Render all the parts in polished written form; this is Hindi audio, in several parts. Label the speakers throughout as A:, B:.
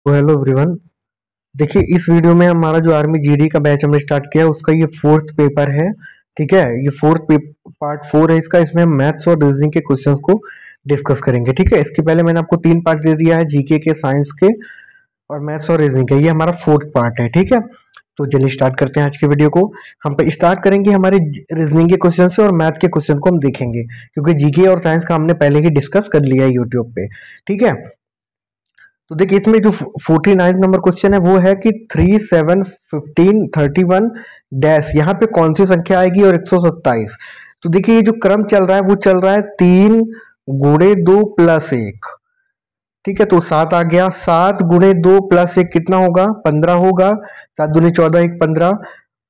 A: तो हेलो एवरीवन। देखिए, इस वीडियो में हमारा जो आर्मी जीडी का बैच हमने स्टार्ट किया है उसका ये फोर्थ पेपर है। ठीक है, ये पार्ट 4 है इसका। इसमें हम मैथ्स और रीजनिंग के क्वेश्चंस को डिस्कस करेंगे। ठीक है, इसके पहले मैंने आपको 3 पार्ट दे दिया है, जीके के, साइंस के और मैथ्स और रीजनिंग के। ये हमारा फोर्थ पार्ट है। ठीक है, तो चलिए स्टार्ट करते हैं आज के वीडियो को। हम स्टार्ट करेंगे हमारे रीजनिंग के क्वेश्चन से और मैथ के क्वेश्चन को हम देखेंगे, क्योंकि जीके और साइंस का हमने पहले ही डिस्कस कर लिया है यूट्यूब पे। ठीक है, तो देखिए इसमें जो 49 नंबर क्वेश्चन है वो है कि 3, 7, 15, 31 डैश, यहाँ पे कौन सी संख्या आएगी और 127। तो देखिए ये जो क्रम चल रहा है वो चल रहा है 3 गुणे 2 प्लस 1। ठीक है, तो 7 आ गया। 7 गुणे 2 प्लस 1 कितना होगा? 15 होगा। 7 दूनी 14, 1 15,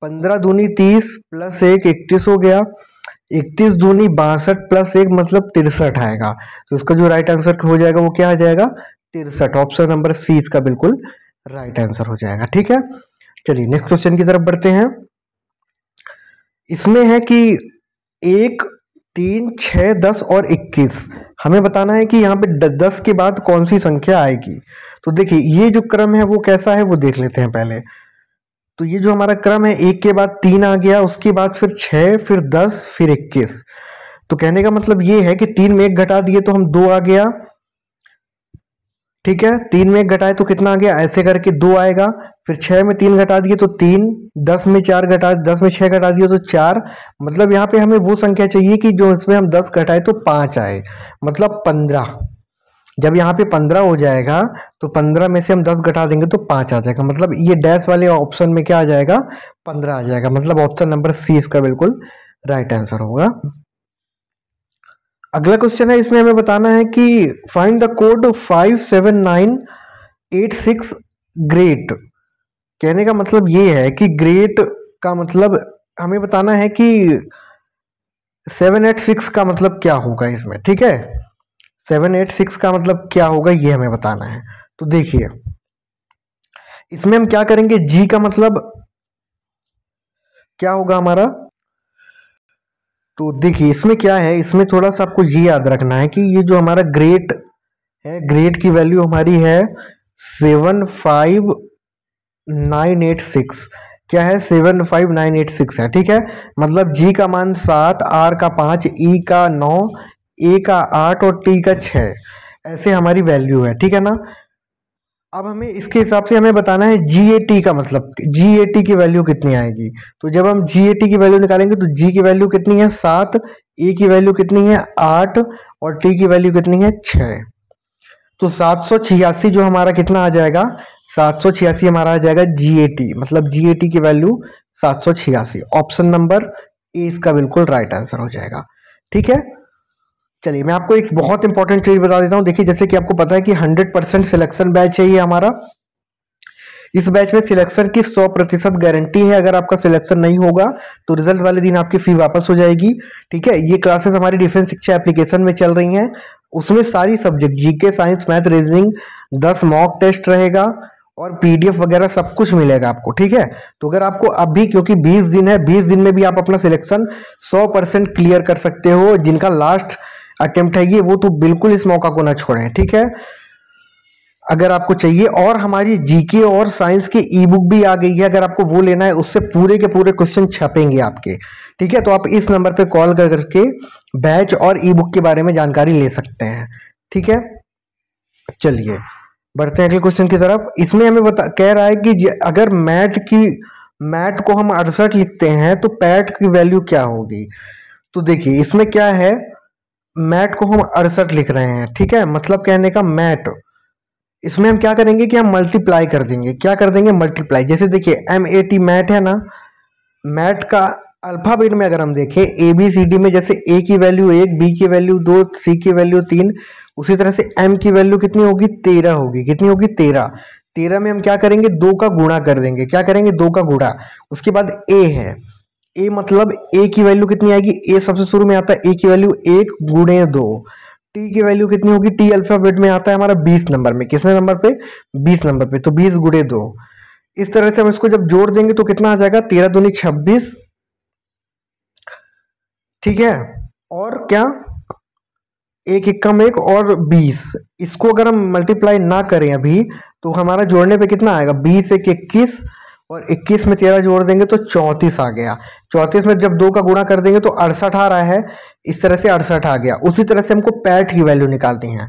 A: 15 दूनी 30 प्लस 1 31 हो गया। 31 दूनी 62 प्लस 1 मतलब 63 आएगा। तो इसका जो राइट आंसर हो जाएगा वो क्या आ जाएगा? 63। ऑप्शन नंबर सी इसका बिल्कुल राइट आंसर हो जाएगा। ठीक है, चलिए नेक्स्ट क्वेश्चन की तरफ बढ़ते हैं। इसमें है कि 1, 3, 6, 10 और 21। हमें बताना है कि यहाँ पे 10 के बाद कौन सी संख्या आएगी। तो देखिए ये जो क्रम है वो कैसा है वो देख लेते हैं पहले। तो ये जो हमारा क्रम है, 1 के बाद 3 आ गया, उसके बाद फिर 6, फिर 10, फिर 21। तो कहने का मतलब ये है कि 3 में 1 घटा दिए तो हम 2 आ गया। ठीक है, 3 में 1 घटाए तो कितना आ गया? ऐसे करके 2 आएगा। फिर 6 में 3 घटा दिए तो 3, 10 में 4 घटा 10 में 6 घटा दिए तो 4। मतलब यहाँ पे हमें वो संख्या चाहिए कि जो इसमें हम 10 घटाए तो 5 आए, मतलब 15। जब यहाँ पे 15 हो जाएगा तो 15 में से हम 10 घटा देंगे तो 5 आ जाएगा। मतलब ये डैश वाले ऑप्शन में क्या आ जाएगा? 15 आ जाएगा। मतलब ऑप्शन नंबर सी इसका बिल्कुल राइट आंसर होगा। अगला क्वेश्चन है, इसमें हमें बताना है कि फाइंड द कोड 57986 ग्रेट। कहने का मतलब ये है कि ग्रेट का मतलब हमें बताना है कि 786 का मतलब क्या होगा इसमें। ठीक है, 786 का मतलब क्या होगा ये हमें बताना है। तो देखिए इसमें हम क्या करेंगे, जी का मतलब क्या होगा हमारा। तो देखिए इसमें क्या है, इसमें थोड़ा सा आपको ये याद रखना है कि ये जो हमारा ग्रेट है, ग्रेट की वैल्यू हमारी है 75986। क्या है? 75986 है। ठीक है, मतलब जी का मान 7, आर का 5, ई का 9, ए का 8 और टी का 6, ऐसे हमारी वैल्यू है। ठीक है ना। अब हमें इसके हिसाब से हमें बताना है GAT का मतलब, GAT की वैल्यू कितनी आएगी। तो जब हम GAT की वैल्यू निकालेंगे तो जी की वैल्यू कितनी है? 7, ए की वैल्यू कितनी है? 8 और टी की वैल्यू कितनी है? 6। तो 786 जो हमारा कितना आ जाएगा? 786 हमारा आ जाएगा GAT, मतलब GAT की वैल्यू 786। ऑप्शन नंबर ए इसका बिल्कुल राइट आंसर हो जाएगा। ठीक है, चलिए मैं आपको एक बहुत इंपॉर्टेंट चीज बता देता हूँ। देखिए जैसे कि आपको पता है कि 100% सिलेक्शन बैच है ये हमारा। इस बैच में सिलेक्शन की 100% गारंटी है। अगर आपका सिलेक्शन नहीं होगा तो रिजल्ट वाले दिन आपकी फी वापस हो जाएगी। ठीक है, ये क्लासेस हमारी डिफेंस शिक्षा एप्लीकेशन में चल रही हैं। उसमें सारी subject GK, science, math, reasoning, 10 mock test रहेगा और पीडीएफ वगैरह सब कुछ मिलेगा आपको। ठीक है, तो अगर आपको अभी, क्योंकि 20 दिन है, 20 दिन में भी आप अपना सिलेक्शन 100% क्लियर कर सकते हो। जिनका लास्ट अटेम्प्ट है ये, वो तो बिल्कुल इस मौका को ना छोड़ें। ठीक है, अगर आपको चाहिए, और हमारी जीके और साइंस की ई बुक भी आ गई है, अगर आपको वो लेना है, उससे पूरे के पूरे क्वेश्चन छपेंगे आपके। ठीक है, तो आप इस नंबर पे कॉल कर करके बैच और ई बुक के बारे में जानकारी ले सकते हैं। ठीक है, चलिए बढ़ते हैं अगले क्वेश्चन की तरफ। इसमें हमें कह रहा है कि अगर मैट को हम 68 लिखते हैं तो पैट की वैल्यू क्या होगी। तो देखिए इसमें क्या है, मैट को हम 68 लिख रहे हैं। ठीक है, मतलब कहने का मैट, इसमें हम क्या करेंगे कि हम मल्टीप्लाई कर देंगे। क्या कर देंगे? मल्टीप्लाई। जैसे देखिए MAT मैट है ना, मैट का अल्फाबेट में अगर हम देखें ABCD में, जैसे A की वैल्यू 1, B की वैल्यू 2, C की वैल्यू 3, उसी तरह से M की वैल्यू कितनी होगी? 13 होगी। कितनी होगी? 13। 13 में हम क्या करेंगे? 2 का गुणा कर देंगे। क्या करेंगे? 2 का गुणा। उसके बाद A है, A मतलब A की वैल्यू कितनी आएगी? A सबसे शुरू में आता है, A की वैल्यू 1 गुणे 2। टी की वैल्यू कितनी होगी? टी अल्फाबेट में आता है हमारा 20 नंबर में। किसने नंबर पे? 20 नंबर पे। तो 20 गुणे 2। इस तरह से हम इसको जब जोड़ देंगे तो कितना आ जाएगा? 13 दूनी 26। ठीक है, और क्या, एक एक कम एक और 20। इसको अगर हम मल्टीप्लाई ना करें अभी तो हमारा जोड़ने पे कितना आएगा, 20 एक 21 और 21 में 13 जोड़ देंगे तो 34 आ गया। 34 में जब 2 का गुणा कर देंगे तो 68 आ रहा है, इस तरह से 68 आ गया। उसी तरह से हमको पैट की वैल्यू निकालनी है।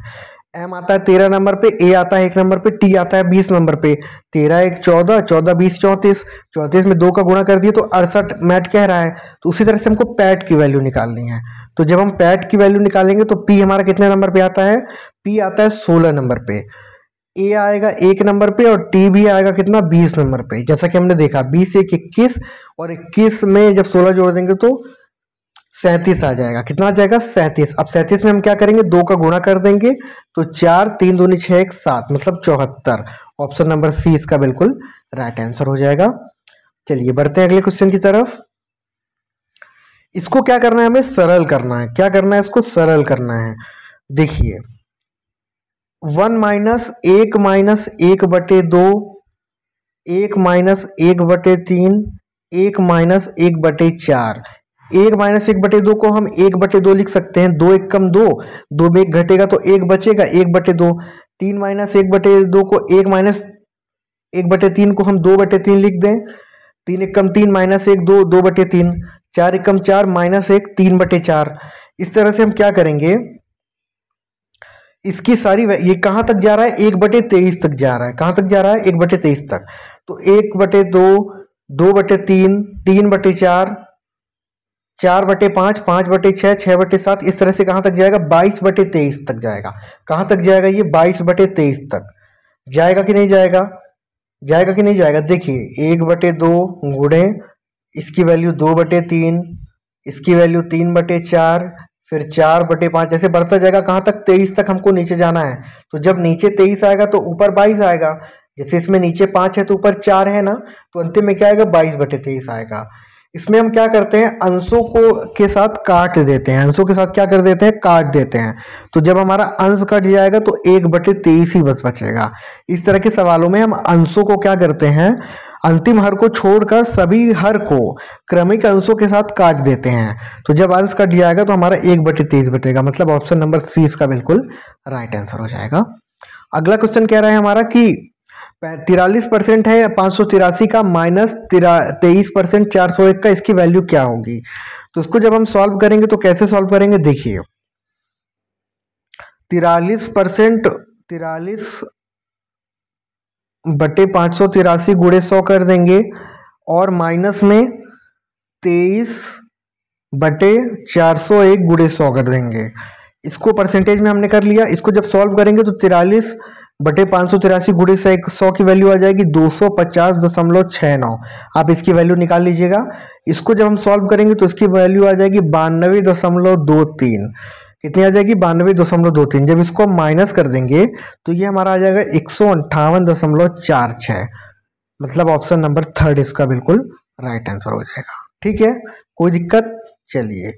A: एम आता है 13 नंबर पे, ए आता है 1 नंबर पे, टी आता है 20 नंबर पे। 13 1 14, 14 20 34, 34 में 2 का गुणा कर दिए तो 68 मैट कह रहा है। तो उसी तरह से हमको पैट की वैल्यू निकालनी है। तो जब हम पैट की वैल्यू निकालेंगे तो पी हमारा कितने नंबर पे आता है, पी आता है 16 नंबर पे, ए आएगा 1 नंबर पे और टी भी आएगा कितना, 20 नंबर पे। जैसा कि हमने देखा 20 1 21 और 21 में जब 16 जोड़ देंगे तो 37 आ जाएगा। कितना आ जाएगा, 37। अब 37 में हम क्या करेंगे, 2 का गुणा कर देंगे तो 4 3 दूनी 6 1 7 मतलब 74। ऑप्शन नंबर सी इसका बिल्कुल राइट आंसर हो जाएगा। चलिए बढ़ते हैं अगले क्वेश्चन की तरफ। इसको क्या करना है, हमें सरल करना है। क्या करना है, इसको सरल करना है। देखिए 1 माइनस 1 माइनस 1 बटे 2, 1 माइनस 1 बटे 3, 1 माइनस 1 बटे 4। 1 माइनस 1 बटे 2 को हम 1 बटे 2 लिख सकते हैं। 2 1 कम 2, 2 में 1 घटेगा तो 1 बचेगा, 1 बटे 2। 3 माइनस 1 बटे 2 को 1 माइनस 1 बटे 3 को हम 2 बटे 3 लिख दें। 3 1 कम 3 माइनस 1 2, 2 बटे 3। 4 1 कम 4 माइनस 1 3 बटे 4। इस तरह से हम क्या करेंगे, इसकी सारी ये कहां तक जा रहा है, 1 बटे 23 तक जा रहा है। कहां तक जा रहा है, 1 बटे 23 तक। तो 1 बटे 2, 2 बटे 3, 3 बटे 4, 4 बटे 5, 5 बटे 6, 6 बटे 7। इस तरह से कहां तक जाएगा, 22 बटे 23 तक जाएगा। कहां तक जाएगा ये, 22 बटे 23 तक जाएगा कि नहीं जाएगा, जाएगा कि नहीं जाएगा। देखिए 1 बटे 2 गुणे इसकी वैल्यू 2 बटे 3, इसकी वैल्यू 3 बटे 4, फिर 4 बटे 5, जैसे बढ़ता जाएगा कहां तक, 23 तक हमको नीचे जाना है। तो जब नीचे 23 आएगा तो ऊपर 22 आएगा। जैसे इसमें नीचे 5 है तो ऊपर 4 है ना, तो अंतिम में क्या आएगा, 22 बटे 23 आएगा। इसमें हम क्या करते हैं, अंशों को के साथ काट देते हैं। अंशों के साथ क्या कर देते हैं, काट देते हैं। तो जब हमारा अंश कट जाएगा तो 1 बटे 23 ही बस बचेगा। इस तरह के सवालों में हम अंशों को क्या करते हैं, अंतिम हर को छोड़कर सभी हर को क्रमिक अंशों के साथ काट देते हैं। तो जब अंश कट जाएगा तो हमारा 1 बटे 23 बचेगा। मतलब ऑप्शन नंबर सी इसका बिल्कुल राइट आंसर हो जाएगा। अगला क्वेश्चन कह रहा है हमारा कि 43% है 583 का माइनस 23% 401 का, इसकी वैल्यू क्या होगी। तो इसको जब हम सॉल्व करेंगे तो कैसे सॉल्व करेंगे, देखिए 43% 43 बटे 583 गुणे 100 कर देंगे और माइनस में 23 बटे 401 गुणे 100 कर देंगे। इसको परसेंटेज में हमने कर लिया। इसको जब सॉल्व करेंगे तो 43 बटे 583 गुणे 100 की वैल्यू आ जाएगी 250.69। आप इसकी वैल्यू निकाल लीजिएगा। इसको जब हम सॉल्व करेंगे तो इसकी वैल्यू आ जाएगी 92.23। कितनी आ जाएगी, 92.23। जब इसको हम माइनस कर देंगे तो ये हमारा आ जाएगा 158.46। मतलब ऑप्शन नंबर थर्ड इसका बिल्कुल राइट आंसर हो जाएगा। ठीक है, कोई दिक्कत। चलिए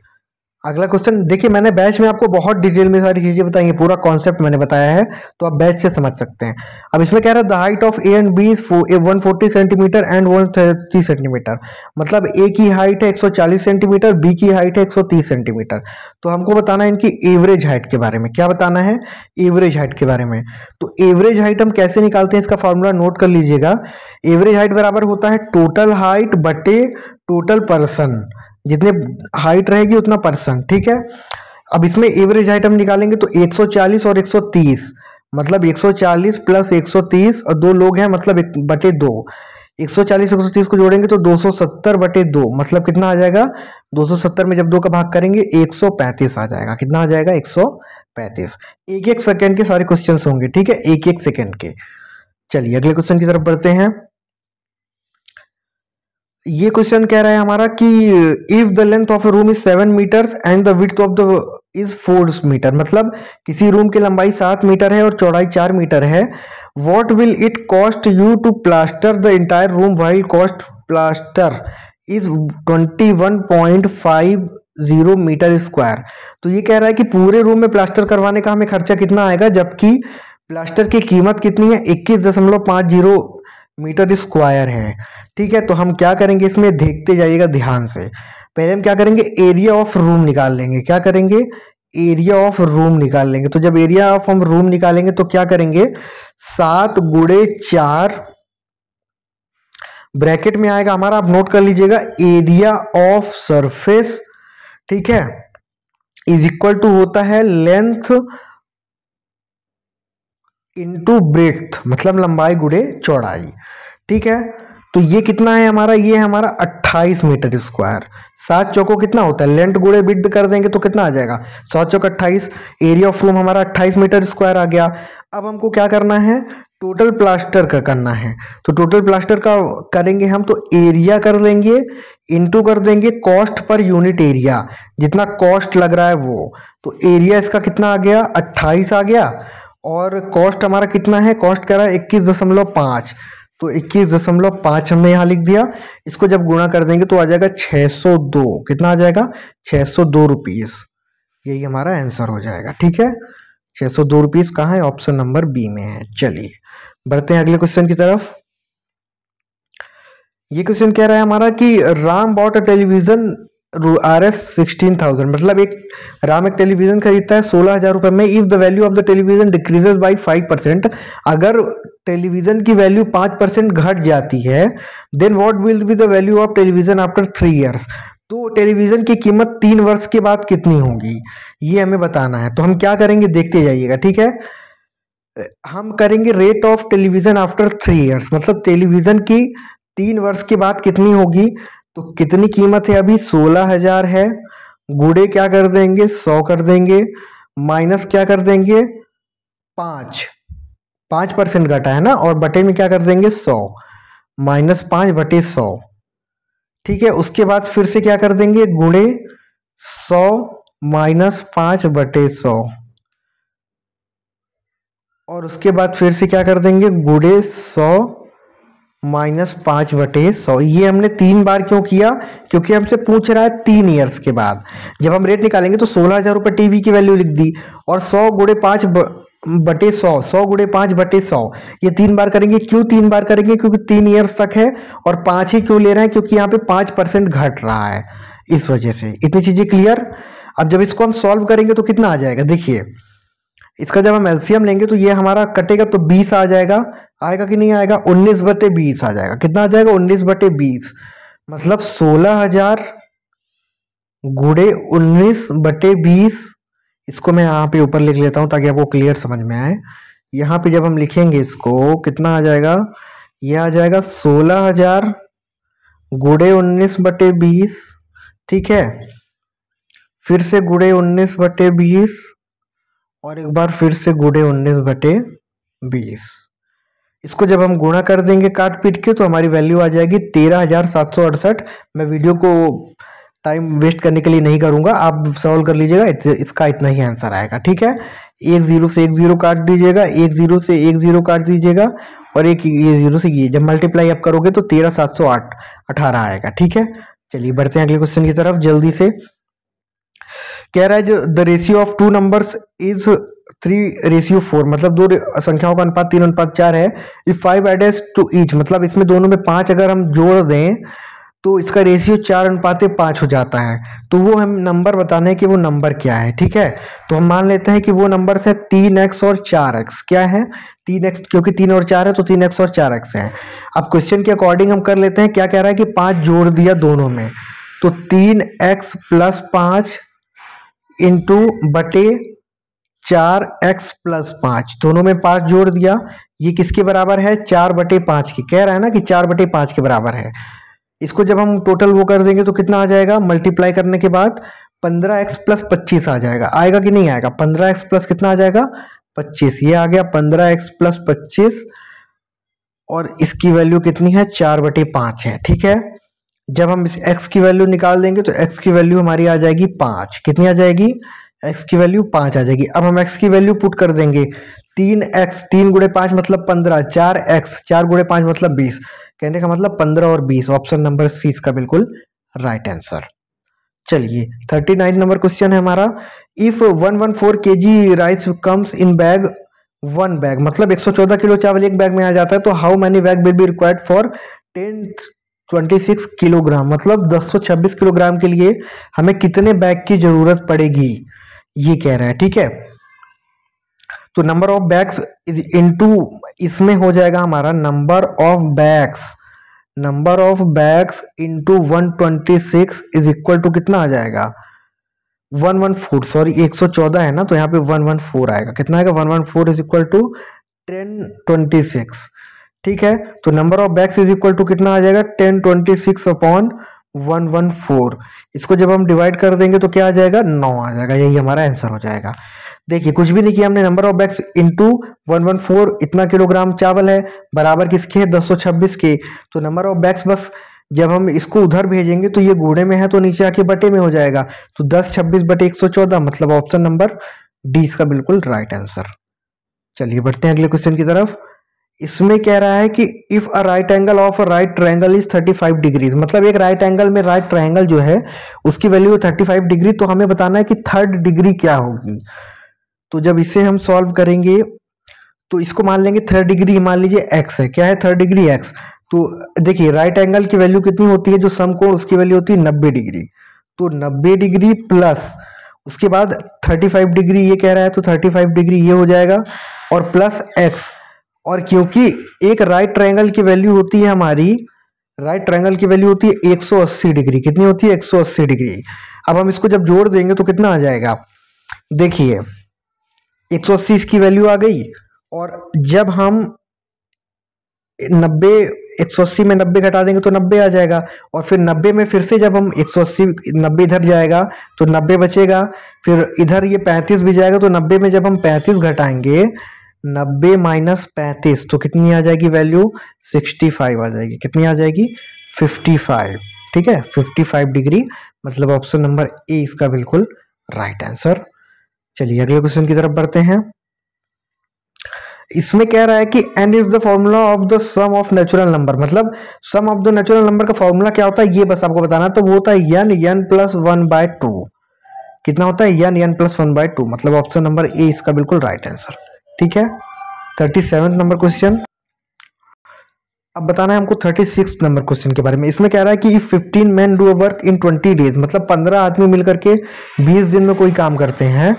A: अगला क्वेश्चन देखिए, मैंने बैच में आपको बहुत डिटेल में सारी चीजें बताई हैं, पूरा कॉन्सेप्ट मैंने बताया है, तो आप बैच से समझ सकते हैं। अब इसमें कह रहा है the height of A and B is 140 centimetre and 130 centimetre. मतलब ए की हाइट है 140 सेंटीमीटर, बी की हाइट है 130 सेंटीमीटर। तो हमको बताना है इनकी एवरेज हाइट के बारे में। क्या बताना है, एवरेज हाइट के बारे में। तो एवरेज हाइट हम कैसे निकालते हैं, इसका फॉर्मूला नोट कर लीजिएगा। एवरेज हाइट बराबर होता है टोटल हाइट बटे टोटल पर्सन। जितने हाइट रहेगी उतना पर्सन। ठीक है, अब इसमें एवरेज हाइट हम निकालेंगे तो 140 और 130, मतलब 140 प्लस 130 और 2 लोग हैं मतलब 1 बटे 2। 140 130 को जोड़ेंगे तो 270 बटे 2, मतलब कितना आ जाएगा, 270 में जब 2 का भाग करेंगे 135 आ जाएगा। कितना आ जाएगा, 135। एक एक सेकंड के सारे क्वेश्चन होंगे। ठीक है, एक एक सेकंड के। चलिए अगले क्वेश्चन की तरफ बढ़ते हैं। ये क्वेश्चन कह रहा है हमारा कि if the length of a room is 7 metres and the width of the is 4 metre. मतलब किसी रूम की लंबाई 7 मीटर है और चौड़ाई 4 मीटर है। What will it cost you to plaster the entire room while cost plaster is 21.50 metre square. तो ये कह रहा है कि पूरे रूम में प्लास्टर करवाने का हमें खर्चा कितना आएगा, जबकि प्लास्टर की कीमत कितनी है, 21.50 मीटर स्क्वायर है। ठीक है, तो हम क्या करेंगे, इसमें देखते जाइएगा ध्यान से। पहले हम क्या करेंगे, एरिया ऑफ रूम निकाल लेंगे। क्या करेंगे, एरिया ऑफ रूम निकाल लेंगे। तो जब एरिया ऑफ हम रूम निकालेंगे तो क्या करेंगे, 7 गुणे 4 ब्रैकेट में आएगा हमारा, आप नोट कर लीजिएगा, एरिया ऑफ सरफेस, ठीक है, इज इक्वल टू होता है लेंथ इनटू ब्रेड्थ, मतलब लंबाई गुणे चौड़ाई, ठीक है। तो ये कितना है हमारा, ये है हमारा 28 मीटर स्क्वायर। 7 चौको कितना होता है, लेंथ गुणे विड्थ कर देंगे तो कितना आ जाएगा, 7 चौक 28, एरिया ऑफ रूम हमारा 28 मीटर स्क्वायर आ गया। अब हमको क्या करना है, टोटल प्लास्टर का करना है। तो टोटल प्लास्टर का करेंगे हम, तो एरिया कर लेंगे, इनटू कर देंगे कॉस्ट पर यूनिट एरिया, जितना कॉस्ट लग रहा है वो। तो एरिया इसका कितना आ गया, 28 आ गया, और कॉस्ट हमारा कितना है, कॉस्ट कह रहा है 21.5, तो 21.5 हमने यहाँ लिख दिया। इसको जब गुणा कर देंगे तो आ जाएगा 602, कितना आ जाएगा, 602 रुपीज। यही हमारा आंसर हो जाएगा, ठीक है। 602 रुपीज कहाँ है, ऑप्शन नंबर बी में है। चलिए बढ़ते हैं अगले क्वेश्चन की तरफ। ये क्वेश्चन कह रहा है हमारा कि Ram bought a television RS 16,000, मतलब राम एक टेलीविजन खरीदता है 16,000 रुपए में। If the value of the television decreases by 5%, अगर टेलीविजन की वैल्यू 5% घट जाती है, then what will be the value of television after 3 years, तो टेलीविजन की कीमत 3 वर्ष के बाद कितनी होगी, ये हमें बताना है। तो हम क्या करेंगे, देखते जाइएगा, ठीक है। हम करेंगे rate of television after 3 years, मतलब टेलीविजन की 3 वर्ष के बाद कितनी होगी। तो कितनी कीमत है, अभी 16,000 है, गुड़े क्या कर देंगे, 100 कर देंगे, माइनस क्या कर देंगे, 5% घटा है ना, और बटे में क्या कर देंगे 100, -5 बटे 100, ठीक है। उसके बाद फिर से क्या कर देंगे, गुणे 100 -5 बटे 100, और उसके बाद फिर से क्या कर देंगे, गुणे 100 -5 बटे 100। ये हमने 3 बार क्यों किया, क्योंकि हमसे पूछ रहा है 3 ईयर्स के बाद। जब हम रेट निकालेंगे तो 16,000 रुपये टीवी की वैल्यू लिख दी, और 100 गुणे 5 बटे 100, 100 गुणे 5 बटे 100, ये 3 बार करेंगे। क्यों 3 बार करेंगे, क्योंकि 3 ईयर्स तक है, और 5 ही क्यों ले रहे हैं, क्योंकि यहाँ पे 5% घट रहा है, इस वजह से। इतनी चीजें क्लियर। अब जब इसको हम सॉल्व करेंगे तो कितना आ जाएगा, देखिए इसका जब हम एलसीएम लेंगे तो ये हमारा कटेगा तो 20 आ जाएगा, आएगा कि नहीं आएगा, 19 बटे 20 आ जाएगा। कितना आ जाएगा, 19 बटे 20, मतलब 16,000 गुणे 19 बटे 20। इसको मैं यहाँ पे ऊपर लिख लेता हूँ ताकि आपको क्लियर समझ में आए। यहाँ पे जब हम लिखेंगे इसको, कितना आ जाएगा, ये आ जाएगा 16,000 गुणे 19 बटे 20, ठीक है। फिर से गुणे 19 बटे 20, और एक बार फिर से गुणे 19 बटे 20। इसको जब हम गुणा कर देंगे काट पीट के, तो हमारी वैल्यू आ जाएगी 13,768। मैं वीडियो को टाइम वेस्ट करने के लिए नहीं करूंगा, आप सॉल्व कर लीजिएगा, इसका इतना ही आंसर आएगा, ठीक है। एक 0 से एक 0 काट दीजिएगा, एक 0 से एक 0 काट दीजिएगा, और एक ये 0 से ये, जब मल्टीप्लाई आप करोगे तो 13,718 आएगा, ठीक है। चलिए बढ़ते हैं अगले क्वेश्चन की तरफ जल्दी से। कह रहा है जो the ratio of 2 numbers is 3:4, मतलब 2 संख्याओं का अनुपात 3:4 है। इफ 5 एडेड टू ईच, मतलब इसमें दोनों में 5 अगर हम जोड़ दें तो इसका रेशियो 4:5 हो जाता है। तो वो हम नंबर बताना है कि वो नंबर क्या है, ठीक है। तो हम मान लेते हैं कि वो नंबर है 3x और 4x। क्या है, 3x, क्योंकि 3 और 4 है तो 3x और 4x है। अब क्वेश्चन के अकॉर्डिंग हम कर लेते हैं, क्या कह रहा है कि 5 जोड़ दिया दोनों में, तो 3x + 5 इंटू बटे 4x + 5, दोनों में 5 जोड़ दिया, ये किसके बराबर है, 4/5 की। कह रहा है ना कि 4/5 के बराबर है। इसको जब हम टोटल वो कर देंगे तो कितना आ जाएगा, मल्टीप्लाई करने के बाद 15x + 25 आ जाएगा। आएगा कि नहीं आएगा, 15x प्लस कितना आ जाएगा, 25। ये आ गया 15x + 25, और इसकी वैल्यू कितनी है, 4/5 है, ठीक है। जब हम इस x की वैल्यू निकाल देंगे तो x की वैल्यू हमारी आ जाएगी 5। कितनी आ जाएगी, x की वैल्यू 5 आ जाएगी। अब हम x की वैल्यू पुट कर देंगे, 3x, 3 गुणे 5 मतलब 15, 4x, 4 गुणे 5 मतलब 20, कहने का मतलब 15 और 20। ऑप्शन नंबर सी इसका बिल्कुल राइट आंसर। चलिए 39 नंबर क्वेश्चन है हमारा। If 114 kg rice comes in bag 1 bag, मतलब 114 किलो चावल एक बैग में आ जाता है, तो how many bag will be required for 1026 kilogram, मतलब 1026 किलोग्राम के लिए हमें कितने बैग की जरूरत पड़ेगी, ये कह रहा है, ठीक है। तो नंबर ऑफ बैग्स इनटू इसमें हो जाएगा हमारा number of bags into 126 is equal to कितना आ जाएगा 114, सॉरी 114 है ना, तो यहाँ पे 114 आएगा। कितना आएगा 114 इज इक्वल टू 1026, ठीक है। तो number of bags is equal to कितना आ जाएगा 1026 अपॉन 114। इसको जब हम डिवाइड कर देंगे तो क्या आ जाएगा 9 आ जाएगा, यही हमारा आंसर हो जाएगा। देखिए कुछ भी नहीं किया हमने, नंबर ऑफ बैग्स इंटू 114, इतना किलोग्राम चावल है, बराबर किसके है 226 के। तो नंबर ऑफ बैग्स बस जब हम इसको उधर भेजेंगे तो ये गुणे में है तो नीचे आके बटे में हो जाएगा, तो 10 26 बटे 114, मतलब ऑप्शन नंबर डी इसका बिल्कुल राइट आंसर। चलिए बढ़ते हैं अगले क्वेश्चन की तरफ। इसमें कह रहा है कि if a right angle of a right triangle is 35 degrees, मतलब एक राइट एंगल में राइट ट्रायंगल जो है उसकी वैल्यू 35 डिग्री, तो हमें बताना है कि थर्ड डिग्री क्या होगी। तो जब इसे हम सॉल्व करेंगे तो इसको मान लेंगे थर्ड डिग्री, मान लीजिए एक्स है, क्या है थर्ड डिग्री एक्स। तो देखिए राइट एंगल की वैल्यू कितनी होती है, जो समकोण उसकी वैल्यू होती है 90 डिग्री। तो 90 डिग्री प्लस उसके बाद 35 डिग्री ये कह रहा है, तो 35 डिग्री ये हो जाएगा और प्लस एक्स। और क्योंकि एक राइट ट्रायंगल की वैल्यू होती है हमारी, राइट ट्रायंगल की वैल्यू होती है 180 डिग्री, कितनी होती है 180 डिग्री। अब हम इसको जब जोड़ देंगे तो कितना आ जाएगा, देखिए 180 इसकी वैल्यू आ गई, और जब हम 90 180 में 90 घटा देंगे तो 90 आ जाएगा, और फिर 90 में फिर से जब हम 180 90 इधर जाएगा तो 90 बचेगा, फिर इधर ये 35 भी जाएगा, तो 90 में जब हम 35 घटाएंगे 90 माइनस 35 तो कितनी आ जाएगी वैल्यू 65 आ जाएगी। कितनी आ जाएगी 55, ठीक है 55 डिग्री, मतलब ऑप्शन नंबर ए इसका बिल्कुल राइट आंसर। चलिए अगले क्वेश्चन की तरफ बढ़ते हैं। इसमें कह रहा है कि n is the formula of the sum of natural number, मतलब sum of the natural number का फॉर्मूला क्या होता है ये बस आपको बताना। तो वो होता है n प्लस 1/2। कितना होता है n प्लस 1/2, मतलब ऑप्शन नंबर ए इसका बिल्कुल राइट आंसर, ठीक है। 37 नंबर क्वेश्चन। अब बताना है हमको 36 नंबर क्वेश्चन के बारे में। इसमें कह रहा है कि if 15 men do work in 20 days, मतलब 15 आदमी मिलकर के 20 दिन में कोई काम करते हैं,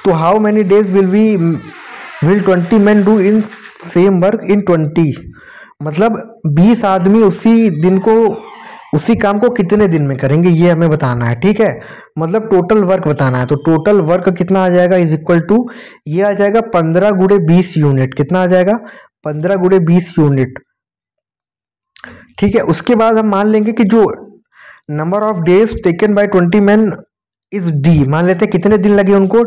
A: तो how many days will 20 men do in same work in 20, मतलब 20 आदमी उसी काम को कितने दिन में करेंगे ये हमें बताना है, ठीक है। मतलब टोटल वर्क बताना है, तो टोटल वर्क कितना आ जाएगा इज इक्वल टू ये आ जाएगा 15 गुणे 20 यूनिट। कितना आ जाएगा 15 गुणे 20 यूनिट, ठीक है। उसके बाद हम मान लेंगे कि जो number of days taken by 20 men is D, मान लेते हैं कितने दिन लगे उनको,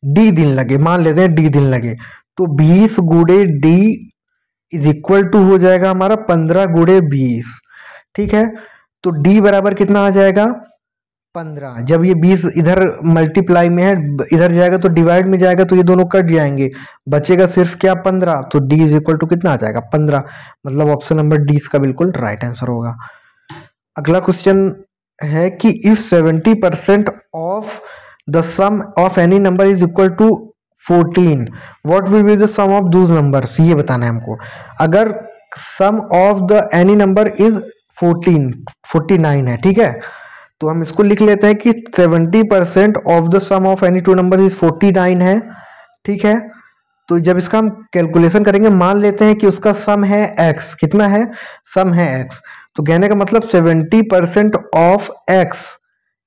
A: डी दिन लगे, मान लेते हैं डी दिन लगे, तो 20 गुणे डी इज इक्वल टू हो जाएगा हमारा 15 गुणे 20, ठीक है। तो डी बराबर कितना आ जाएगा 15। जब ये 20 इधर मल्टीप्लाई में है, इधर जाएगा तो डिवाइड में जाएगा, तो ये दोनों कट जाएंगे, बचेगा सिर्फ क्या 15। तो डी इज इक्वल टू कितना आ जाएगा 15, मतलब ऑप्शन नंबर डी इसका बिल्कुल राइट आंसर होगा। अगला क्वेश्चन है कि if 70% of the sum of any number is equal to 14, what will be the sum of those numbers, ये बताना है हमको। अगर sum of the any number is 49 है, ठीक है, तो हम इसको लिख लेते हैं कि 70% of the sum of any two number is 49 है, ठीक है। तो जब इसका हम कैलकुलेशन करेंगे, मान लेते हैं कि उसका सम है x, कितना है सम है x, तो कहने का मतलब 70% of x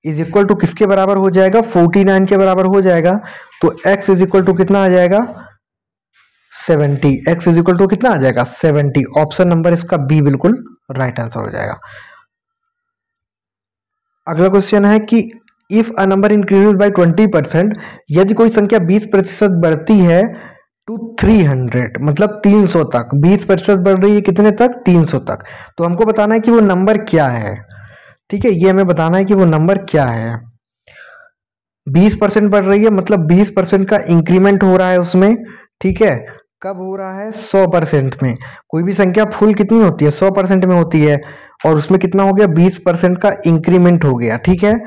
A: is equal to किसके बराबर हो जाएगा 49 के बराबर हो जाएगा। तो x इज इक्वल टू कितना आ जाएगा 70, x इज इक्वल टू कितना आ जाएगा 70, ऑप्शन नंबर इसका बी बिल्कुल राइट आंसर हो जाएगा। अगला क्वेश्चन है कि if a number increases by 20%, यदि कोई संख्या 20% बढ़ती है टू 300, मतलब 300 तक, 20% बढ़ रही है कितने तक 300 तक, तो हमको बताना है कि वो नंबर क्या है, ठीक है। ये हमें बताना है कि वो नंबर क्या है। 20% बढ़ रही है, मतलब 20% का इंक्रीमेंट हो रहा है उसमें, ठीक है। कब हो रहा है 100% में। कोई भी संख्या फुल कितनी होती है 100% में होती है, और उसमें कितना हो गया 20% का इंक्रीमेंट हो गया, ठीक है।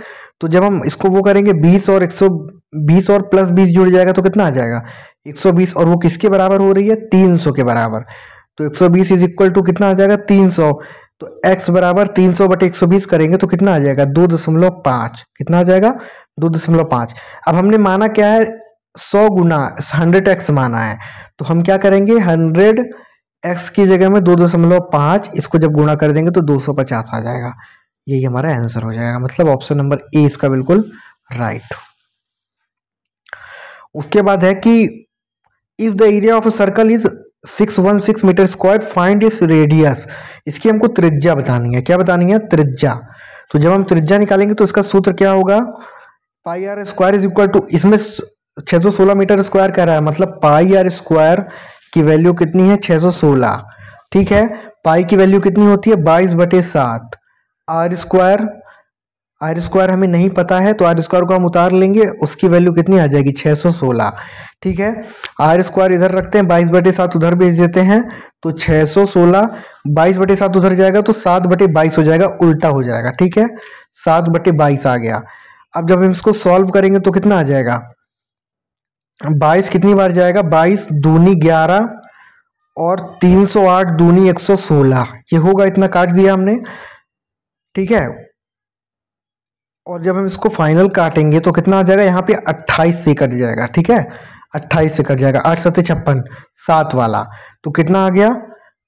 A: तो जब हम इसको वो करेंगे 20 और 120 और प्लस 20 जुड़ जाएगा तो कितना आ जाएगा 120, और वो किसके बराबर हो रही है 300 के बराबर। तो 120 इज इक्वल टू कितना आ जाएगा 300, तो x बराबर 300 बटे 120 करेंगे तो कितना आ जाएगा 2.5, कितना आ जाएगा 2.5। अब हमने माना क्या है, 100 गुना 100x माना है, तो हम क्या करेंगे, 100x की जगह में 2.5, इसको जब गुणा कर देंगे तो 250 आ जाएगा। यही हमारा आंसर हो जाएगा, मतलब ऑप्शन नंबर ए इसका बिल्कुल राइट। उसके बाद है कि if the area of a circle is 616 metre square find its radius. इसकी हमको त्रिज्या बतानी है। क्या बतानी है? त्रिज्या। तो जब हम त्रिज्या निकालेंगे तो इसका सूत्र क्या होगा, pi r square is equal to, इसमें 616 मीटर स्क्वायर कह रहा है, मतलब पाई आर स्क्वायर की वैल्यू कितनी है, 616। ठीक है, पाई की वैल्यू कितनी होती है, 22/7। आर स्क्वायर हमें नहीं पता है, तो आर स्क्वायर को हम उतार लेंगे, उसकी वैल्यू कितनी आ जाएगी, 616। ठीक है, आर स्क्वायर इधर रखते हैं, 22/7 उधर भेज देते हैं, तो 616, 22/7 उधर जाएगा तो 7/22 हो जाएगा, उल्टा हो जाएगा। ठीक है, 7/22 आ गया। अब जब हम इसको सॉल्व करेंगे तो कितना आ जाएगा, 22 कितनी बार जाएगा, 22 दूनी 11 और 308 दूनी 116, ये होगा, इतना काट दिया हमने। ठीक है, और जब हम इसको फाइनल काटेंगे तो कितना आ जाएगा, यहाँ पे 28 से कट जाएगा। ठीक है, 28 से कट जाएगा, 8 7 56, 7 वाला, तो कितना आ गया,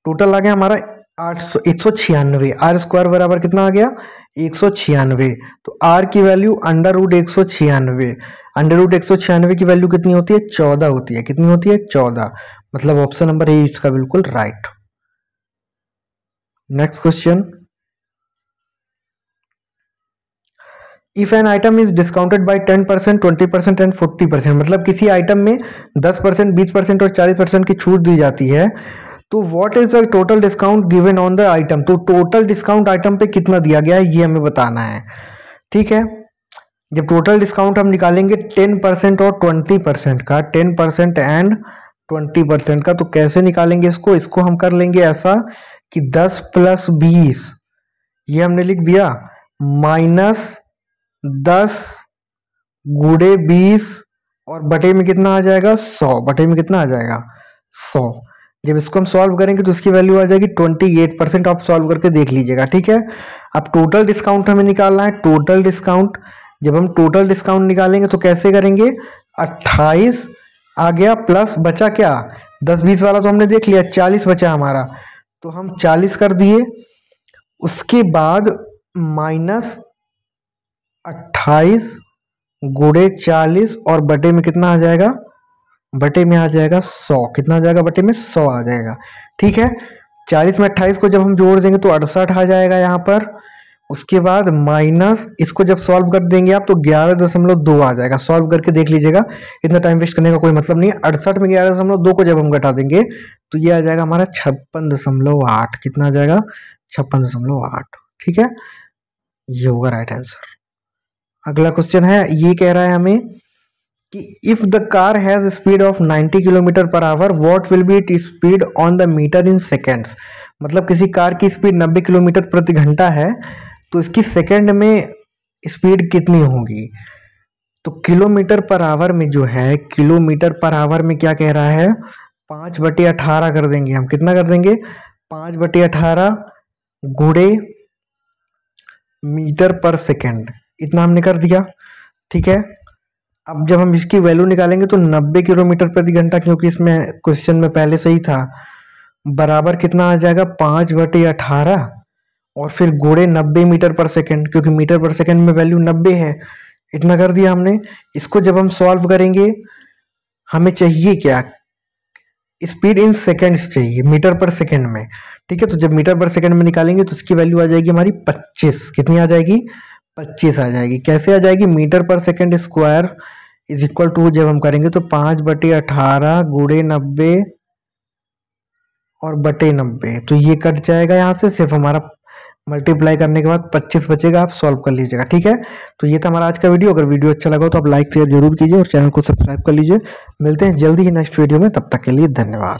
A: टोटल आ गया हमारा 196। आर स्क्वायर बराबर कितना आ गया, 196। तो आर की वैल्यू √196, √196 की वैल्यू कितनी होती है, 14 होती है। कितनी होती है, 14। मतलब ऑप्शन नंबर ए इसका बिल्कुल right. Next question, if an item is discounted by 10%, 20% and 40%, मतलब किसी आइटम में 10%, 20% और 40% की छूट दी जाती है, तो what is the total discount given on the item. तो टोटल डिस्काउंट आइटम पे कितना दिया गया है, ये हमें बताना है। ठीक है, जब टोटल डिस्काउंट हम निकालेंगे 10% और 20% का, 10% एंड 20% का, तो कैसे निकालेंगे इसको हम कर लेंगे ऐसा कि 10 + 20, ये हमने लिख दिया, -10 गुणे 20 और बटे में कितना आ जाएगा, 100। बटे में कितना आ जाएगा, 100। जब इसको हम सॉल्व करेंगे तो इसकी वैल्यू आ जाएगी 28%। आप सॉल्व करके देख लीजिएगा। ठीक है, अब टोटल डिस्काउंट हमें निकालना है। टोटल डिस्काउंट, जब हम टोटल डिस्काउंट निकालेंगे तो कैसे करेंगे, 28 आ गया प्लस बचा क्या, 10 20 वाला तो हमने देख लिया, 40 बचा हमारा, तो हम 40 कर दिए। उसके बाद -28 गुणे 40 और बटे में कितना आ जाएगा, बटे में आ जाएगा 100। कितना आ जाएगा, बटे में 100 आ जाएगा। ठीक है, 40 में 28 को जब हम जोड़ देंगे तो 68 आ जाएगा यहाँ पर। उसके बाद माइनस, इसको जब सॉल्व कर देंगे आप तो 11.2 आ जाएगा। सॉल्व करके देख लीजिएगा, इतना टाइम वेस्ट करने का कोई मतलब नहीं है। 68 में 11.2 को जब हम घटा देंगे तो ये आ जाएगा हमारा 56.8। कितना आ जाएगा, 56.8। ठीक है, ये होगा राइट आंसर। अगला क्वेश्चन है, ये कह रहा है हमें कि if the car has speed of 90 km/h, what will be it speed on the metre in seconds. मतलब किसी कार की स्पीड 90 km/घंटा है, तो इसकी सेकंड में स्पीड कितनी होगी। तो km/h में जो है, km/h में क्या कह रहा है, 5/18 कर देंगे हम। कितना कर देंगे, 5/18 गुणे मीटर/सेकेंड, इतना हमने कर दिया। ठीक है, अब जब हम इसकी वैल्यू निकालेंगे तो 90 km/घंटा, क्योंकि इसमें क्वेश्चन में पहले से ही था, बराबर कितना आ जाएगा, 5/18 और फिर गुणे 90 मीटर/सेकेंड, क्योंकि मीटर/सेकेंड में वैल्यू 90 है। इतना कर दिया हमने। इसको जब हम सॉल्व करेंगे, हमें चाहिए क्या, स्पीड इन सेकेंड्स चाहिए, मीटर/सेकेंड में। ठीक है, तो जब मीटर/सेकेंड में निकालेंगे तो इसकी वैल्यू आ जाएगी हमारी 25। कितनी आ जाएगी, 25 आ जाएगी। कैसे आ जाएगी, मीटर/सेकेंड स्क्वायर इज इक्वल टू, जब हम करेंगे तो 5/18 गुणे 90 और बटे 90, तो ये कट जाएगा यहाँ से, सिर्फ हमारा मल्टीप्लाई करने के बाद 25 बचेगा। आप सॉल्व कर लीजिएगा। ठीक है, तो ये था हमारा आज का वीडियो। अगर वीडियो अच्छा लगा तो आप लाइक शेयर जरूर कीजिए और चैनल को सब्सक्राइब कर लीजिए। मिलते हैं जल्दी ही नेक्स्ट वीडियो में, तब तक के लिए धन्यवाद।